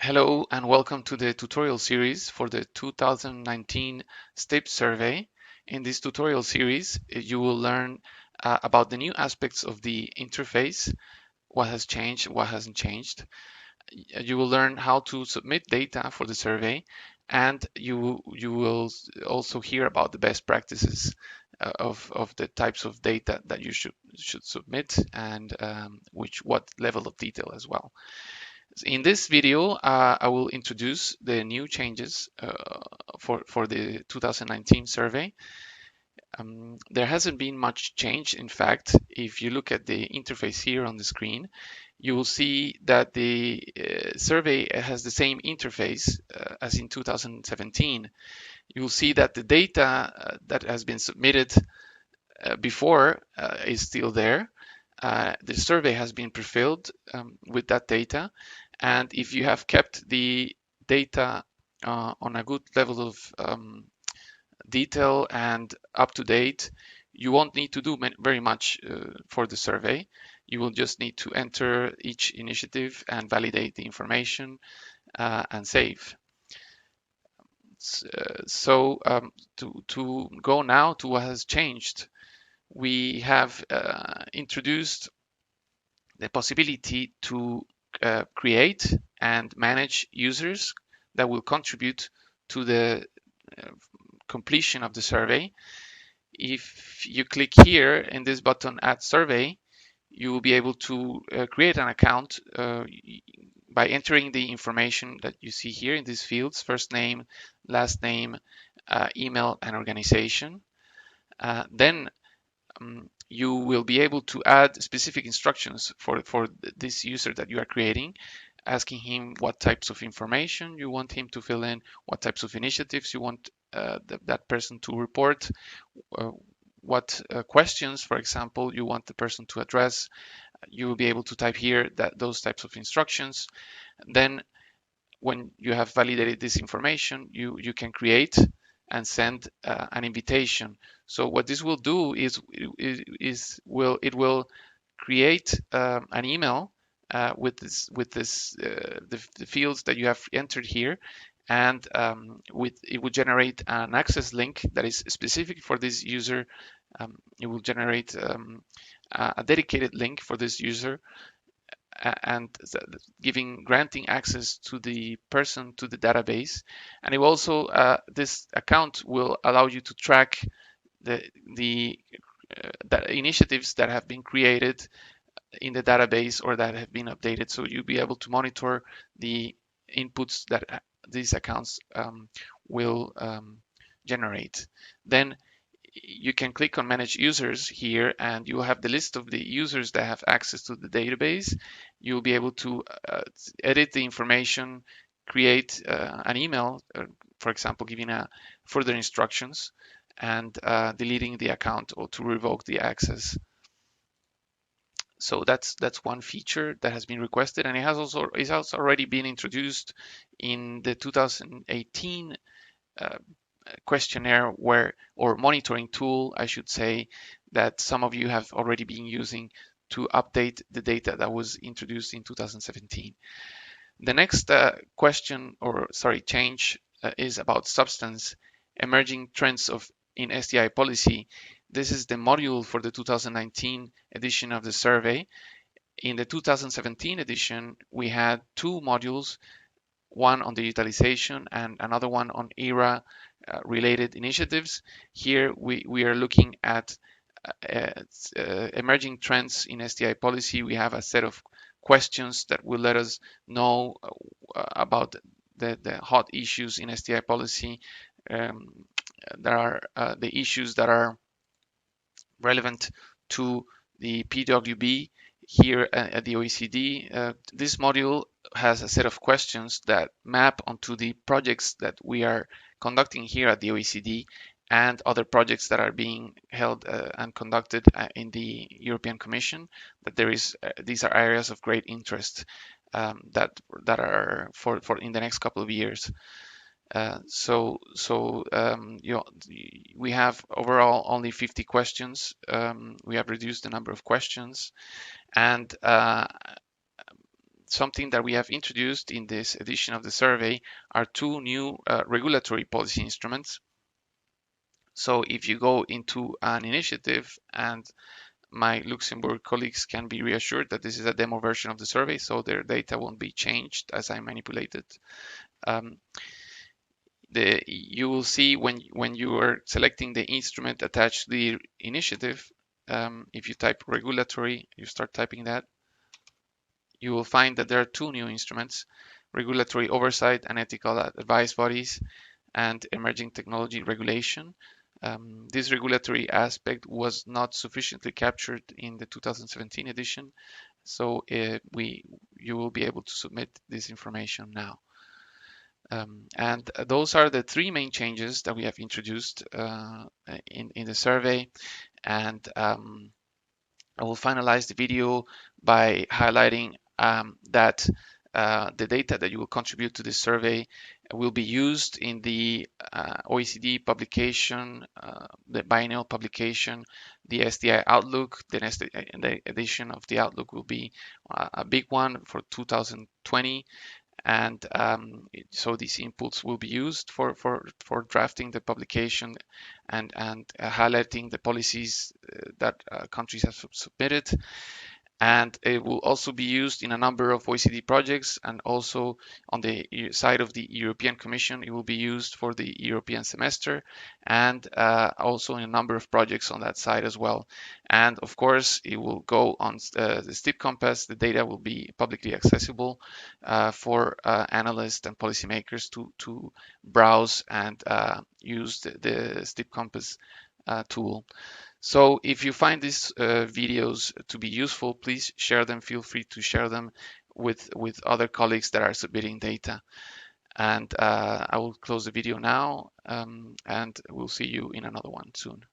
Hello and welcome to the tutorial series for the 2019 STIP survey. In this tutorial series, you will learn about the new aspects of the interface, what has changed, what hasn't changed. You will learn how to submit data for the survey, and you will also hear about the best practices of the types of data that you should submit and what level of detail as well. In this video, I will introduce the new changes for the 2019 survey. There hasn't been much change. In fact, if you look at the interface here on the screen, you will see that the survey has the same interface as in 2017. You will see that the data that has been submitted before is still there. The survey has been pre-filled with that data. And if you have kept the data on a good level of detail and up to date, you won't need to do very much for the survey. You will just need to enter each initiative and validate the information and save. So to go now to what has changed, we have introduced the possibility to create and manage users that will contribute to the completion of the survey. If you click here in this button, Add Survey, you will be able to create an account by entering the information that you see here in these fields: first name, last name, email, and organization. Then you will be able to add specific instructions for this user that you are creating, asking him what types of information you want him to fill in, what types of initiatives you want that person to report, what questions, for example, you want the person to address. You will be able to type here those types of instructions. Then when you have validated this information, you can create and send an invitation. So what this will do is it will create an email with the fields that you have entered here, and it will generate an access link that is specific for this user. It will generate a dedicated link for this user and granting access to the person to the database. And it will also this account will allow you to track the initiatives that have been created in the database or that have been updated. So you'll be able to monitor the inputs that these accounts will generate. Then you can click on Manage Users here, and you will have the list of the users that have access to the database. You'll be able to edit the information, create an email, for example, giving further instructions, and deleting the account or to revoke the access. So that's one feature that has been requested, and it has already been introduced in the 2018 questionnaire or monitoring tool, I should say, that some of you have already been using to update the data that was introduced in 2017. The next change is about substance, emerging trends in STI policy. This is the module for the 2019 edition of the survey. In the 2017 edition, we had two modules, one on digitalization and another one on ERA related initiatives. Here we are looking at emerging trends in STI policy. We have a set of questions that will let us know about the hot issues in STI policy. There are the issues that are relevant to the PWB here at the OECD. This module has a set of questions that map onto the projects that we are conducting here at the OECD and other projects that are being held and conducted in the European Commission. These are areas of great interest that are for in the next couple of years. We have overall only 50 questions. We have reduced the number of questions, and something that we have introduced in this edition of the survey are two new regulatory policy instruments. So if you go into an initiative, and my Luxembourg colleagues can be reassured that this is a demo version of the survey, so their data won't be changed as I manipulate it. You will see when you are selecting the instrument attached to the initiative, if you type regulatory, you start typing that, you will find that there are two new instruments: regulatory oversight and ethical advice bodies, and emerging technology regulation. This regulatory aspect was not sufficiently captured in the 2017 edition, so you will be able to submit this information now. And those are the three main changes that we have introduced in the survey. And I will finalize the video by highlighting that the data that you will contribute to this survey will be used in the OECD publication, the biennial publication, the SDI Outlook. The next edition of the Outlook will be a big one for 2020. And so these inputs will be used for drafting the publication and highlighting the policies that countries have submitted. And it will also be used in a number of OECD projects, and also on the side of the European Commission, it will be used for the European semester, and also in a number of projects on that side as well. And of course, it will go on the STIP Compass. The data will be publicly accessible for analysts and policymakers to browse and use the STIP Compass tool. So if you find these videos to be useful, please share them. Feel free to share them with other colleagues that are submitting data. And I will close the video now, and we'll see you in another one soon.